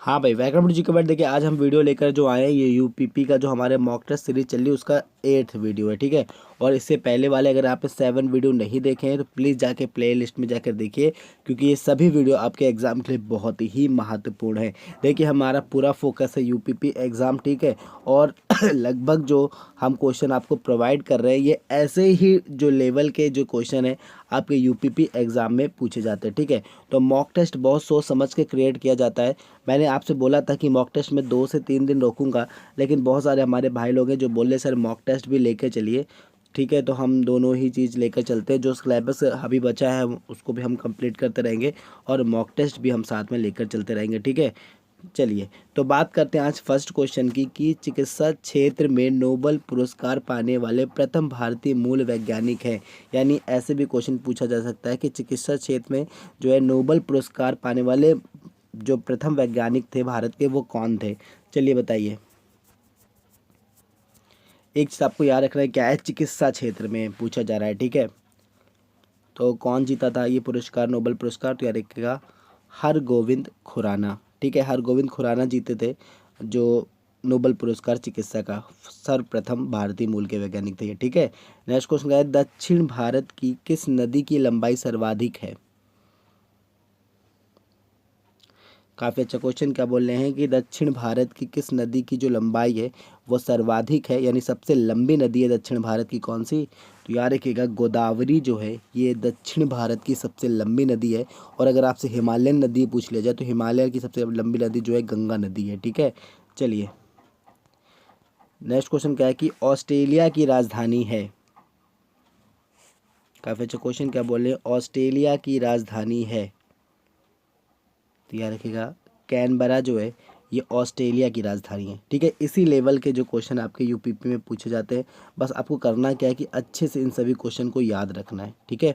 हाँ भाई, welcome to जी के वर्ड। देखिए आज हम वीडियो लेकर जो आए हैं, ये यूपीपी का जो हमारे मॉक टेस्ट सीरीज चल रही है उसका 8th वीडियो है, ठीक है। और इससे पहले वाले अगर आप 7 वीडियो नहीं देखे हैं तो प्लीज़ जाके प्ले लिस्ट में जाकर देखिए, क्योंकि ये सभी वीडियो आपके एग्ज़ाम के लिए बहुत ही महत्वपूर्ण है। देखिए हमारा पूरा फोकस है यूपीपी एग्ज़ाम, ठीक है। और लगभग जो हम क्वेश्चन आपको प्रोवाइड कर रहे हैं ये ऐसे ही जो लेवल के जो क्वेश्चन है आपके यूपीपी एग्ज़ाम में पूछे जाते हैं, ठीक है। तो मॉक टेस्ट बहुत सोच समझ के क्रिएट किया जाता है। मैंने आपसे बोला था कि मॉक टेस्ट में 2 से 3 दिन रोकूंगा, लेकिन बहुत सारे हमारे भाई लोग हैं जो बोल रहे सर मॉक टेस्ट भी लेके चलिए, ठीक है। तो हम दोनों ही चीज़ लेकर चलते हैं। जो सिलेबस अभी बचा है उसको भी हम कंप्लीट करते रहेंगे और मॉक टेस्ट भी हम साथ में लेकर चलते रहेंगे, ठीक है। चलिए तो बात करते हैं आज फर्स्ट क्वेश्चन की कि चिकित्सा क्षेत्र में नोबेल पुरस्कार पाने वाले प्रथम भारतीय मूल वैज्ञानिक हैं। यानी ऐसे भी क्वेश्चन पूछा जा सकता है कि चिकित्सा क्षेत्र में जो है नोबेल पुरस्कार पाने वाले जो प्रथम वैज्ञानिक थे भारत के वो कौन थे। चलिए बताइए। एक चीज़ आपको याद रखना है, क्या है, चिकित्सा क्षेत्र में पूछा जा रहा है, ठीक है। तो कौन जीता था ये पुरस्कार, नोबेल पुरस्कार? तो याद रखिएगा हरगोविंद खुराना, ठीक है। हरगोविंद खुराना जीते थे जो नोबेल पुरस्कार चिकित्सा का, सर्वप्रथम भारतीय मूल के वैज्ञानिक थे ये, ठीक है। नेक्स्ट क्वेश्चन क्या है, दक्षिण भारत की किस नदी की लंबाई सर्वाधिक है? काफ़ी अच्छा क्वेश्चन। क्या बोल रहे हैं कि दक्षिण भारत की किस नदी की जो लंबाई है वो सर्वाधिक है, यानी सबसे लंबी नदी है दक्षिण भारत की कौन सी? तो याद रखिएगा गोदावरी जो है ये दक्षिण भारत की सबसे लंबी नदी है। और अगर आपसे हिमालयन नदी पूछ लिया जाए तो हिमालय की सबसे लंबी नदी जो है गंगा नदी है, ठीक है। चलिए नेक्स्ट क्वेश्चन क्या है कि ऑस्ट्रेलिया की राजधानी है? काफ़ी अच्छा क्वेश्चन। क्या बोल रहे हैं, ऑस्ट्रेलिया की राजधानी है? तो याद रखिएगा कैनबरा जो है ये ऑस्ट्रेलिया की राजधानी है, ठीक है। इसी लेवल के जो क्वेश्चन आपके यूपीपी में पूछे जाते हैं, बस आपको करना क्या है कि अच्छे से इन सभी क्वेश्चन को याद रखना है, ठीक है।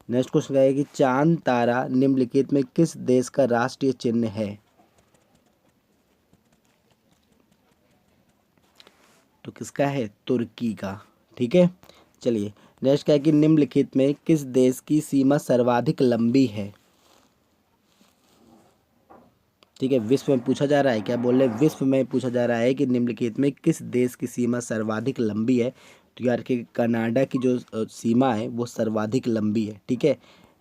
नेक्स्ट क्वेश्चन क्या है कि चांद तारा निम्नलिखित में किस देश का राष्ट्रीय चिन्ह है? तो किसका है? तुर्की का, ठीक है। चलिए नेक्स्ट क्या है कि निम्नलिखित में किस देश की सीमा सर्वाधिक लंबी है? ठीक है, विश्व में पूछा जा रहा है। क्या बोल रहे हैं, विश्व में पूछा जा रहा है कि निम्नलिखित में किस देश की सीमा सर्वाधिक लंबी है? तो यार कि कनाडा की जो सीमा है वो सर्वाधिक लंबी है, ठीक है।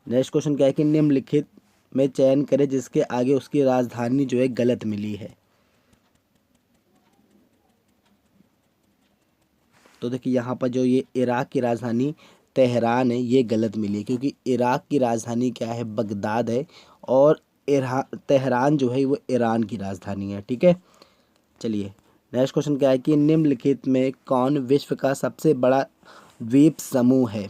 नेक्स्ट क्वेश्चन क्या है कि निम्नलिखित में चयन करें जिसके आगे उसकी राजधानी जो है गलत मिली है। तो देखिए यहाँ पर जो ये इराक की राजधानी तेहरान है ये गलत मिली है, क्योंकि इराक की राजधानी क्या है, बगदाद है। और तेहरान जो है वो ईरान की राजधानी है, ठीक है। चलिए नेक्स्ट क्वेश्चन क्या है कि निम्नलिखित में कौन विश्व का सबसे बड़ा द्वीप समूह है?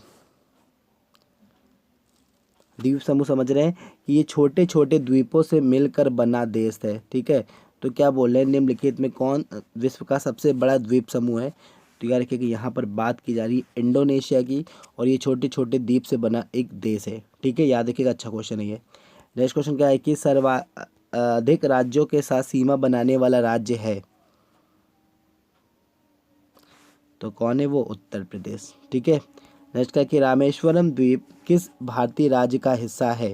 द्वीप समूह समझ रहे हैं कि ये छोटे छोटे द्वीपों से मिलकर बना देश है, ठीक है। तो क्या बोल रहे हैं, निम्नलिखित में कौन विश्व का सबसे बड़ा द्वीप समूह है? तो याद रखिए कि यहाँ पर बात की जा रही है इंडोनेशिया की, और ये छोटे छोटे द्वीप से बना एक देश है, ठीक है। याद रखिएगा, अच्छा क्वेश्चन है ये। नेक्स्ट क्वेश्चन क्या है कि सर्वाधिक राज्यों के साथ सीमा बनाने वाला राज्य है? तो कौन है वो? उत्तर प्रदेश, ठीक है। नेक्स्ट क्या कि रामेश्वरम द्वीप किस भारतीय राज्य का हिस्सा है?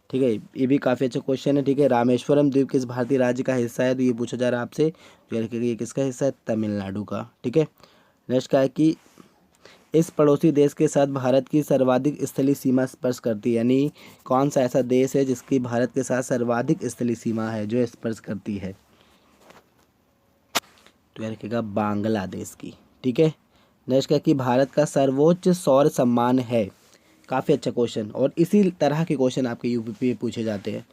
ठीक है, ये भी काफ़ी अच्छा क्वेश्चन है, ठीक है। रामेश्वरम द्वीप किस भारतीय राज्य का हिस्सा है? तो ये पूछा जा रहा है आपसे, तो यार ये किसका हिस्सा है? तमिलनाडु का, ठीक है। नेक्स्ट क्या है कि इस पड़ोसी देश के साथ भारत की सर्वाधिक स्थलीय सीमा स्पर्श करती है, यानी कौन सा ऐसा देश है जिसकी भारत के साथ सर्वाधिक स्थलीय सीमा है जो स्पर्श करती है? तो यार रखिएगा बांग्लादेश की, ठीक है। नेक्स्ट क्या कि भारत का सर्वोच्च सौर सम्मान है? काफ़ी अच्छा क्वेश्चन, और इसी तरह के क्वेश्चन आपके यूपीपी में पूछे जाते हैं।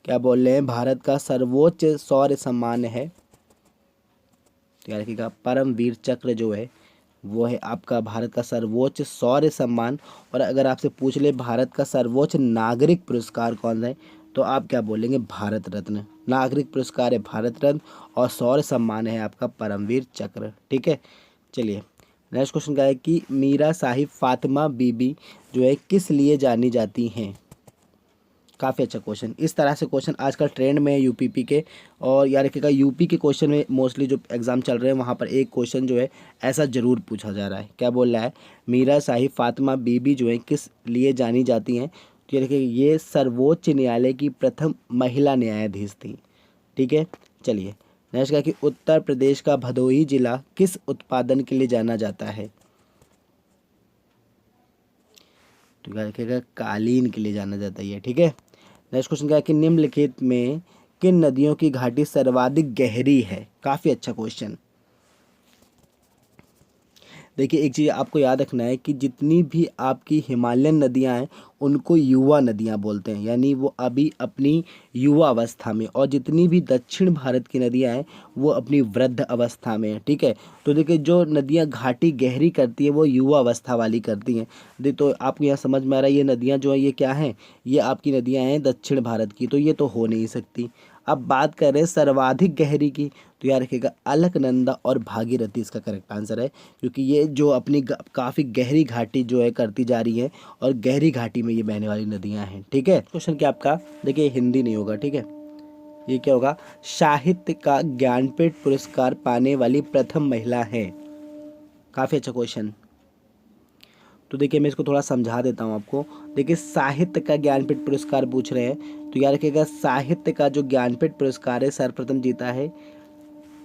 क्या बोल रहे हैं, भारत का सर्वोच्च सौर सम्मान है? तो याद रखिएगा परमवीर चक्र जो है वो है आपका भारत का सर्वोच्च सौर्य सम्मान। और अगर आपसे पूछ ले भारत का सर्वोच्च नागरिक पुरस्कार कौन है, तो आप क्या बोलेंगे? भारत रत्न। नागरिक पुरस्कार है भारत रत्न, और सौर्य सम्मान है आपका परमवीर चक्र, ठीक है। चलिए नेक्स्ट क्वेश्चन क्या है कि मीरा साहिब फातिमा बीबी जो है किस लिए जानी जाती हैं? काफ़ी अच्छा क्वेश्चन। इस तरह से क्वेश्चन आजकल ट्रेंड में है यूपीपी के। और याद रखिएगा यूपी के क्वेश्चन में मोस्टली जो एग्ज़ाम चल रहे हैं वहाँ पर एक क्वेश्चन जो है ऐसा ज़रूर पूछा जा रहा है। क्या बोल रहा है, मीरा साहिब फातिमा बीबी जो है किस लिए जानी जाती हैं? तो ये देखिए ये सर्वोच्च न्यायालय की प्रथम महिला न्यायाधीश थी। ठीक है, चलिए नेक्स्ट क्या कि उत्तर प्रदेश का भदोही जिला किस उत्पादन के लिए जाना जाता है? तो क्या लिखेगा? कालीन के लिए जाना जाता है ये। ठीक है, नेक्स्ट क्वेश्चन क्या है कि निम्नलिखित में किन नदियों की घाटी सर्वाधिक गहरी है? काफ़ी अच्छा क्वेश्चन। देखिए एक चीज़ आपको याद रखना है कि जितनी भी आपकी हिमालयन नदियां हैं उनको युवा नदियां बोलते हैं, यानी वो अभी अपनी युवा अवस्था में, और जितनी भी दक्षिण भारत की नदियां हैं वो अपनी वृद्ध अवस्था में है। ठीक है, तो देखिए जो नदियां घाटी गहरी करती है वो युवा अवस्था वाली करती हैं। तो आपको यहाँ समझ में आ रहा है ये नदियाँ जो है ये क्या हैं? ये आपकी नदियाँ हैं दक्षिण भारत की, तो ये तो हो नहीं सकती। अब बात करें सर्वाधिक गहरी की, तो याद रखिएगा अलकनंदा और भागीरथी इसका करेक्ट आंसर है, क्योंकि ये जो अपनी काफ़ी गहरी घाटी जो है करती जा रही है और गहरी घाटी में ये बहने वाली नदियां हैं। ठीक है, क्वेश्चन क्या आपका? देखिए हिंदी नहीं होगा। ठीक है, ये क्या होगा? साहित्य का ज्ञानपीठ पुरस्कार पाने वाली प्रथम महिला है। काफ़ी अच्छा क्वेश्चन। तो देखिए मैं इसको थोड़ा समझा देता हूँ आपको। देखिए साहित्य का ज्ञानपीठ पुरस्कार पूछ रहे हैं, तो याद रखिएगा साहित्य का जो ज्ञानपीठ पुरस्कार है सर्वप्रथम जीता है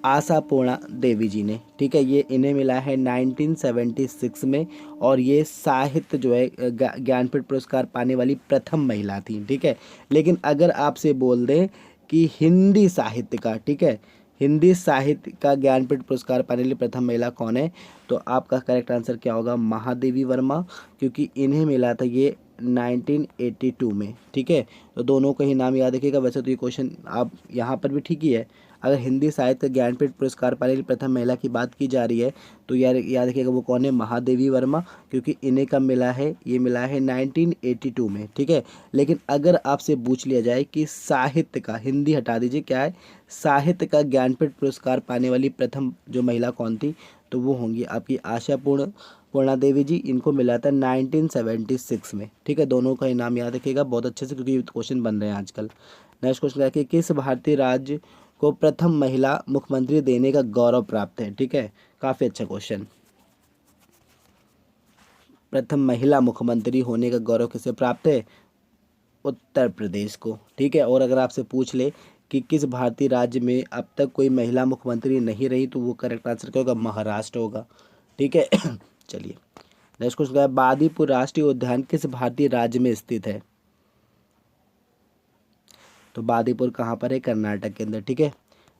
आशापूर्णा देवी जी ने। ठीक है, ये इन्हें मिला है 1976 में, और ये साहित्य जो है ज्ञानपीठ पुरस्कार पाने वाली प्रथम महिला थी। ठीक है, लेकिन अगर आपसे बोल दें कि हिंदी साहित्य का, ठीक है, हिंदी साहित्य का ज्ञानपीठ पुरस्कार पाने वाली प्रथम महिला कौन है, तो आपका करेक्ट आंसर क्या होगा? महादेवी वर्मा, क्योंकि इन्हें मिला था ये 1982 में। ठीक है, तो दोनों का ही नाम याद रखिएगा। वैसे तो ये क्वेश्चन आप यहाँ पर भी ठीक ही है। अगर हिंदी साहित्य ज्ञानपीठ पुरस्कार पाने वाली प्रथम महिला की बात की जा रही है तो याद रखिएगा वो कौन है? महादेवी वर्मा, क्योंकि इन्हें कब मिला है? ये मिला है 1982 में। ठीक है, लेकिन अगर आपसे पूछ लिया जाए कि साहित्य का, हिंदी हटा दीजिए, क्या है, साहित्य का ज्ञानपीठ पुरस्कार पाने वाली प्रथम जो महिला कौन थी, तो वो होंगी आपकी पूर्णा देवी जी। इनको मिला था 1976 में। ठीक है, दोनों का ही नाम याद रखिएगा बहुत अच्छे से, क्योंकि क्वेश्चन बन रहे हैं आजकल। नेक्स्ट क्वेश्चन है कि किस भारतीय राज्य को प्रथम महिला मुख्यमंत्री देने का गौरव प्राप्त है? ठीक है, काफ़ी अच्छा क्वेश्चन। प्रथम महिला मुख्यमंत्री होने का गौरव किसे प्राप्त है? उत्तर प्रदेश को। ठीक है, और अगर आपसे पूछ ले कि किस भारतीय राज्य में अब तक कोई महिला मुख्यमंत्री नहीं रही, तो वो करेक्ट आंसर क्या होगा? महाराष्ट्र होगा। ठीक है चलिए नेक्स्ट क्वेश्चन है बादीपुर राष्ट्रीय उद्यान किस भारतीय राज्य में स्थित है? तो बादीपुर कहाँ पर है? कर्नाटक के अंदर। ठीक है,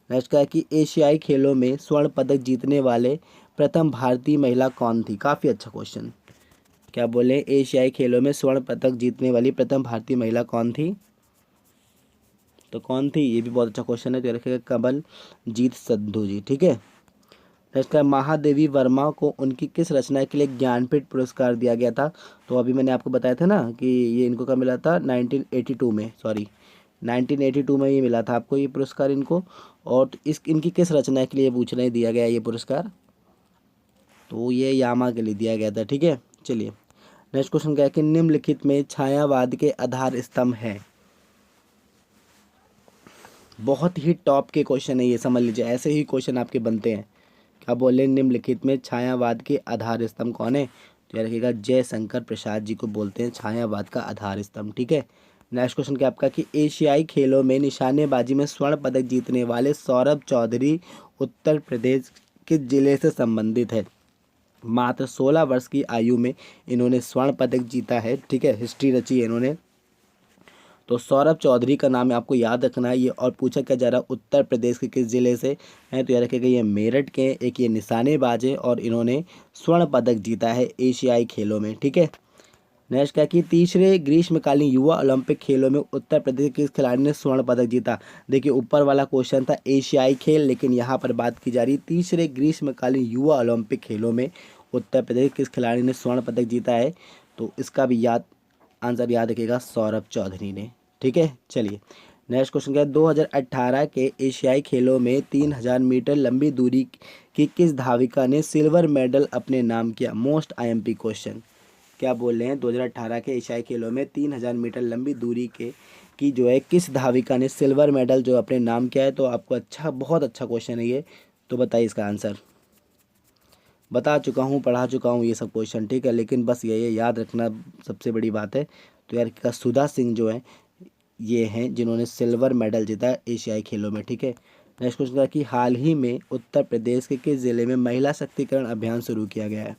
नेक्स्ट क्या है कि एशियाई खेलों में स्वर्ण पदक जीतने वाले प्रथम भारतीय महिला कौन थी? काफ़ी अच्छा क्वेश्चन। क्या बोले? एशियाई खेलों में स्वर्ण पदक जीतने वाली प्रथम भारतीय महिला कौन थी? तो कौन थी? ये भी बहुत अच्छा क्वेश्चन है, तो रखिएगा कमलजीत संधू जी। ठीक है, नेक्स्ट है महादेवी वर्मा को उनकी किस रचना के लिए ज्ञानपीठ पुरस्कार दिया गया था? तो अभी मैंने आपको बताया था ना कि ये इनको कब मिला था? 1982 में, सॉरी 1982 में ये मिला था आपको ये पुरस्कार इनको। और इनकी किस रचना के लिए पूछ रहे हैं दिया गया ये पुरस्कार? तो ये यामा के लिए दिया गया था। ठीक है, चलिए नेक्स्ट क्वेश्चन क्या है कि निम्नलिखित में छायावाद के आधार स्तंभ है? बहुत ही टॉप के क्वेश्चन है ये, समझ लीजिए, ऐसे ही क्वेश्चन आपके बनते हैं। क्या बोले? निम्नलिखित में छायावाद के आधार स्तंभ कौन है? तो याद रखिएगा जयशंकर प्रसाद जी को बोलते हैं छायावाद का आधार स्तंभ। ठीक है, नेक्स्ट क्वेश्चन क्या आपका कि एशियाई खेलों में निशानेबाजी में स्वर्ण पदक जीतने वाले सौरभ चौधरी उत्तर प्रदेश किस जिले से संबंधित है? मात्र 16 वर्ष की आयु में इन्होंने स्वर्ण पदक जीता है। ठीक है, हिस्ट्री रची है इन्होंने। तो सौरभ चौधरी का नाम आपको याद रखना है ये, और पूछा क्या जा रहा है उत्तर प्रदेश के किस ज़िले से हैं? तो याद रखिएगा ये मेरठ के, एक ये निशानेबाज है और इन्होंने स्वर्ण पदक जीता है एशियाई खेलों में। ठीक है, नेक्स्ट क्या कि तीसरे ग्रीष्मकालीन युवा ओलंपिक खेलों में उत्तर प्रदेश के किस खिलाड़ी ने स्वर्ण पदक जीता? देखिए ऊपर वाला क्वेश्चन था एशियाई खेल, लेकिन यहाँ पर बात की जा रही तीसरे ग्रीष्मकालीन युवा ओलंपिक खेलों में उत्तर प्रदेश किस खिलाड़ी ने स्वर्ण पदक जीता है? तो इसका भी आंसर याद रखिएगा सौरभ चौधरी ने। ठीक है, चलिए नेक्स्ट क्वेश्चन क्या है 2018 के एशियाई खेलों में 3000 मीटर लंबी दूरी की किस धाविका ने सिल्वर मेडल अपने नाम किया? Most IMP question. क्या बोल रहे हैं 2018 के एशियाई खेलों में 3000 मीटर लंबी दूरी की जो है किस धाविका ने सिल्वर मेडल जो अपने नाम किया है? तो आपको बहुत अच्छा क्वेश्चन है ये, तो बताइए इसका आंसर। बता चुका हूँ, पढ़ा चुका हूँ ये सब क्वेश्चन। ठीक है, लेकिन बस ये याद रखना सबसे बड़ी बात है। तो यार का सुधा सिंह जो है ये हैं जिन्होंने सिल्वर मेडल जीता एशियाई खेलों में, ठीक है। नेक्स्ट क्वेश्चन था कि हाल ही में उत्तर प्रदेश के किस जिले में महिला शक्तिकरण अभियान शुरू किया गया है?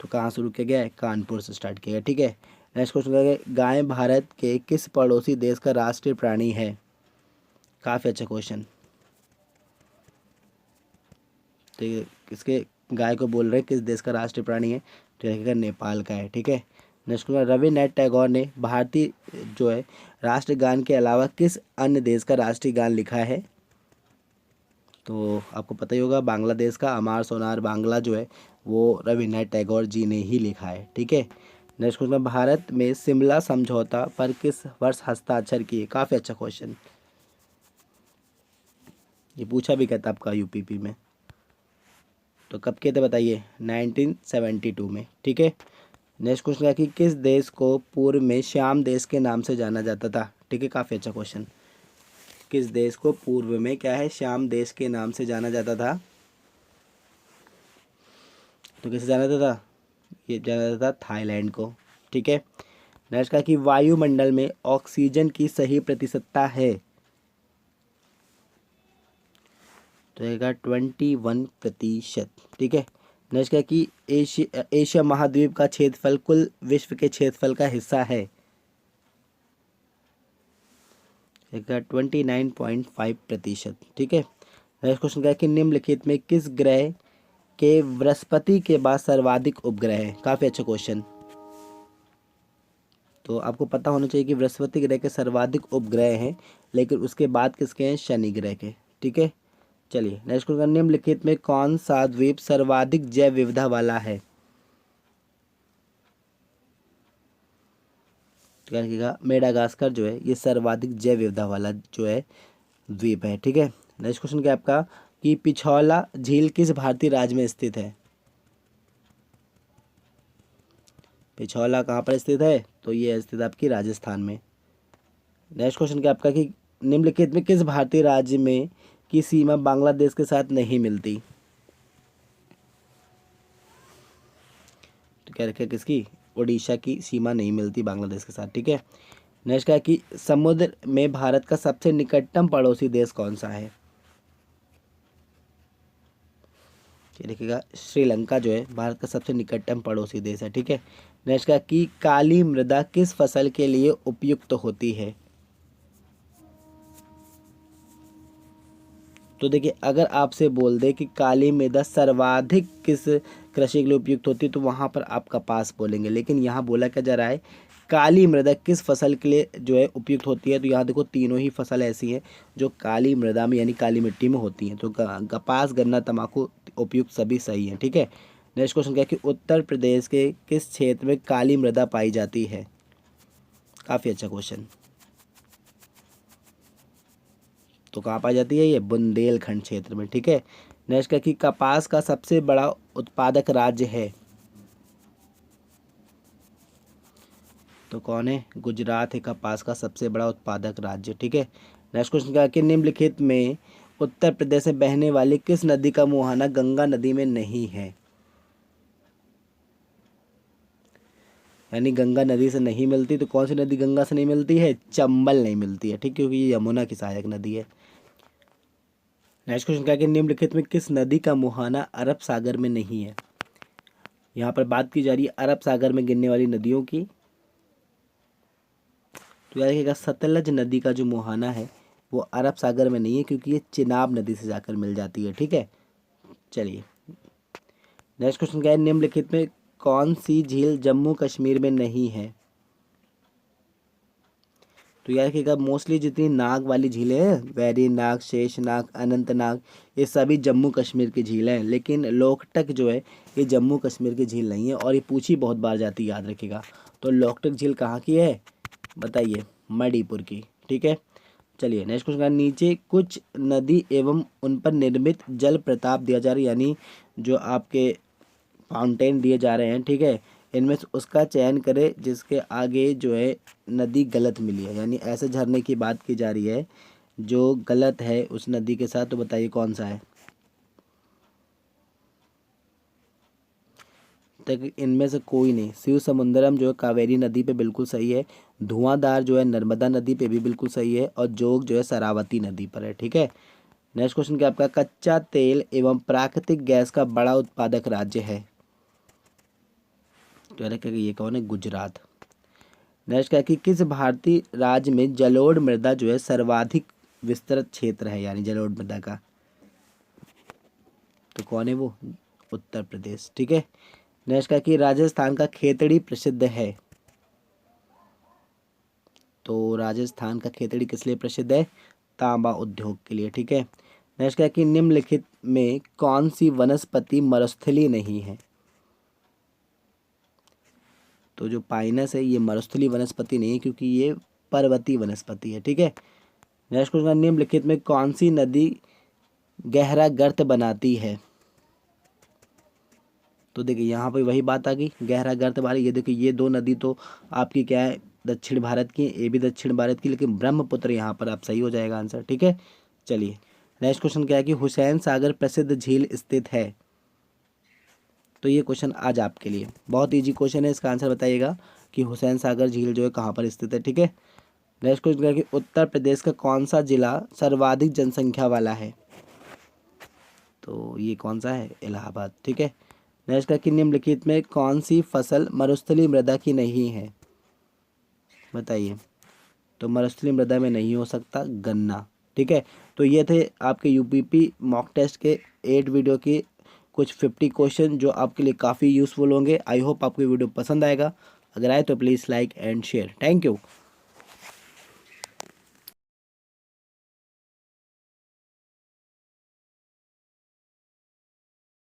तो कहाँ शुरू किया गया है? कानपुर से स्टार्ट किया गया, ठीक है। नेक्स्ट क्वेश्चन है गाय भारत के किस पड़ोसी देश का राष्ट्रीय प्राणी है? काफ़ी अच्छा क्वेश्चन, ठीक है। किसके गाय को बोल रहे हैं किस देश का राष्ट्रीय प्राणी है? तो रहेगा नेपाल का है, ठीक है। नेक्स्ट क्वेश्चन रविन्द्रनाथ टैगोर ने भारतीय जो है राष्ट्रगान के अलावा किस अन्य देश का राष्ट्रीय गान लिखा है? तो आपको पता ही होगा बांग्लादेश का अमार सोनार बांग्ला जो है वो रविन्द्रनाथ टैगोर जी ने ही लिखा है, ठीक है। नेक्स्ट क्वेश्चन भारत में शिमला समझौता पर किस वर्ष हस्ताक्षर किए? काफ़ी अच्छा क्वेश्चन, ये पूछा भी कहता आपका यूपीपी में। तो कब किए थे बताइए? 1972 में, ठीक है। नेक्स्ट क्वेश्चन है कि किस देश को पूर्व में श्याम देश के नाम से जाना जाता था? ठीक है, काफ़ी अच्छा क्वेश्चन। किस देश को पूर्व में क्या है श्याम देश के नाम से जाना जाता था? तो किसे जाना जाता था? ये जाना जाता था थाईलैंड को, ठीक है। नेक्स्ट का कि वायुमंडल में ऑक्सीजन की सही प्रतिशतता है? तो रहेगा 21%, ठीक है। नेक्स्ट क्या कि एशिया महाद्वीप का क्षेत्रफल कुल विश्व के क्षेत्रफल का हिस्सा है? रहेगा 29.5%, ठीक है। नेक्स्ट क्वेश्चन क्या है कि निम्नलिखित में किस ग्रह के बृहस्पति के बाद सर्वाधिक उपग्रह है? काफ़ी अच्छा क्वेश्चन। तो आपको पता होना चाहिए कि बृहस्पति ग्रह के सर्वाधिक उपग्रह हैं, लेकिन उसके बाद किसके हैं? शनि ग्रह के, ठीक है। चलिए नेक्स्ट क्वेश्चन निम्नलिखित में कौन सा द्वीप सर्वाधिक जैव विविधता वाला है? क्या लिखेगा? मेडागास्कर जो है ये सर्वाधिक जैव विविधता वाला जो है द्वीप है, ठीक है। नेक्स्ट क्वेश्चन क्या आपका कि पिछौला झील किस भारतीय राज्य में स्थित है? पिछौला कहाँ पर स्थित है? तो ये स्थित आपकी राजस्थान में। नेक्स्ट क्वेश्चन क्या आपका कि निम्नलिखित में किस भारतीय राज्य में की सीमा बांग्लादेश के साथ नहीं मिलती? तो क्या रखेगा किसकी? उड़ीसा की सीमा नहीं मिलती बांग्लादेश के साथ, ठीक है। नेक्स्ट क्या है कि समुद्र में भारत का सबसे निकटतम पड़ोसी देश कौन सा है? ये देखिएगा श्रीलंका जो है भारत का सबसे निकटतम पड़ोसी देश है, ठीक है। नेक्स्ट क्या कि काली मृदा किस फसल के लिए उपयुक्त होती है? तो देखिए अगर आपसे बोल दे कि काली मृदा सर्वाधिक किस कृषि के लिए उपयुक्त होती है तो वहाँ पर आप कपास बोलेंगे, लेकिन यहाँ बोला क्या जा रहा है काली मृदा किस फसल के लिए जो है उपयुक्त होती है? तो यहाँ देखो तीनों ही फसल ऐसी हैं जो काली मृदा में यानी काली मिट्टी में होती हैं। तो कपास गन्ना तंबाकू उपयुक्त सभी सही हैं, ठीक है। नेक्स्ट क्वेश्चन क्या है कि उत्तर प्रदेश के किस क्षेत्र में काली मृदा पाई जाती है? काफ़ी अच्छा क्वेश्चन। तो कहाँ पाई जाती है? ये बुंदेलखंड क्षेत्र में, ठीक है। नेक्स्ट क्या कि कपास का सबसे बड़ा उत्पादक राज्य है? तो कौन है? गुजरात है कपास का सबसे बड़ा उत्पादक राज्य, ठीक है। नेक्स्ट क्वेश्चन क्या है कि निम्नलिखित में उत्तर प्रदेश से बहने वाली किस नदी का मुहाना गंगा नदी में नहीं है? यानी गंगा नदी से नहीं मिलती, तो कौन सी नदी गंगा से नहीं मिलती है? चंबल नहीं मिलती है, ठीक, क्योंकि ये यमुना की सहायक नदी है। नेक्स्ट क्वेश्चन क्या है कि निम्नलिखित में किस नदी का मुहाना अरब सागर में नहीं है? यहाँ पर बात की जा रही है अरब सागर में गिरने वाली नदियों की। तो याद रखिएगा सतलज नदी का जो मुहाना है वो अरब सागर में नहीं है, क्योंकि ये चिनाब नदी से जाकर मिल जाती है, ठीक है। चलिए नेक्स्ट क्वेश्चन क्या है निम्नलिखित में कौन सी झील जम्मू कश्मीर में नहीं है? तो याद रखिएगा मोस्टली जितनी नाग वाली झीलें हैं वैरी नाग, शेष नाग, अनंत नाग, ये सभी जम्मू कश्मीर की झील हैं, लेकिन लोकटक जो है ये जम्मू कश्मीर की झील नहीं है और ये पूछी बहुत बार जाती है, याद रखिएगा। तो लोकटक झील कहाँ की है बताइए? मणिपुर की, ठीक है। चलिए नेक्स्ट क्वेश्चन नीचे कुछ नदी एवं उन पर निर्मित जल प्रताप दिया जा रहा है, यानी जो आपके फाउंटेन दिए जा रहे हैं, ठीक है। इनमें से उसका चयन करें जिसके आगे जो है नदी गलत मिली है, यानी ऐसे झरने की बात की जा रही है जो गलत है उस नदी के साथ। तो बताइए कौन सा है? तक इनमें से कोई नहीं। शिव समुद्रम जो है कावेरी नदी पे बिल्कुल सही है, धुआंधार जो है नर्मदा नदी पे भी बिल्कुल सही है, और जोग जो है शरावती नदी पर है। ठीक है। नेक्स्ट क्वेश्चन क्या आपका, कच्चा तेल एवं प्राकृतिक गैस का बड़ा उत्पादक राज्य है? तो ये कौन है? गुजरात। नेक्स्ट क्या है कि किस भारतीय राज्य में जलोढ़ मृदा जो है सर्वाधिक विस्तृत क्षेत्र है, यानी जलोढ़ मृदा का? तो कौन है वो? उत्तर प्रदेश। ठीक है। नेक्स्ट क्या है कि राजस्थान का खेतड़ी प्रसिद्ध है? तो राजस्थान का खेतड़ी किस लिए प्रसिद्ध है? तांबा उद्योग के लिए। ठीक है। नेक्स्ट क्या है कि निम्नलिखित में कौन सी वनस्पति मरुस्थलीय नहीं है? तो जो पाइनस है ये मरुस्थलीय वनस्पति नहीं है, क्योंकि ये पर्वतीय वनस्पति है। ठीक है। नेक्स्ट क्वेश्चन, निम्नलिखित में कौन सी नदी गहरा गर्त बनाती है? तो देखिए यहाँ पे वही बात आ गई, गहरा गर्त वाली। ये देखिए ये दो नदी तो आपकी क्या है, दक्षिण भारत की, ये भी दक्षिण भारत की, लेकिन ब्रह्मपुत्र यहाँ पर आप सही हो जाएगा आंसर। ठीक है। चलिए नेक्स्ट क्वेश्चन क्या है कि हुसैन सागर प्रसिद्ध झील स्थित है? तो ये क्वेश्चन आज आपके लिए बहुत इजी क्वेश्चन है, इसका आंसर बताइएगा कि हुसैन सागर झील जो है कहाँ पर स्थित है। ठीक है। नेक्स्ट क्वेश्चन क्या है कि उत्तर प्रदेश का कौन सा जिला सर्वाधिक जनसंख्या वाला है? तो ये कौन सा है? इलाहाबाद। ठीक है। नेक्स्ट क्या है कि निम्नलिखित में कौन सी फसल मरुस्थलीय मृदा की नहीं है? बताइए। तो मरुस्थलीय मृदा में नहीं हो सकता गन्ना। ठीक है। तो ये थे आपके यूपीपी मॉक टेस्ट के 8 वीडियो की कुछ 50 क्वेश्चन जो आपके लिए काफ़ी यूज़फुल होंगे। आई होप आपको वीडियो पसंद आएगा। अगर आए तो please like and share. Thank you.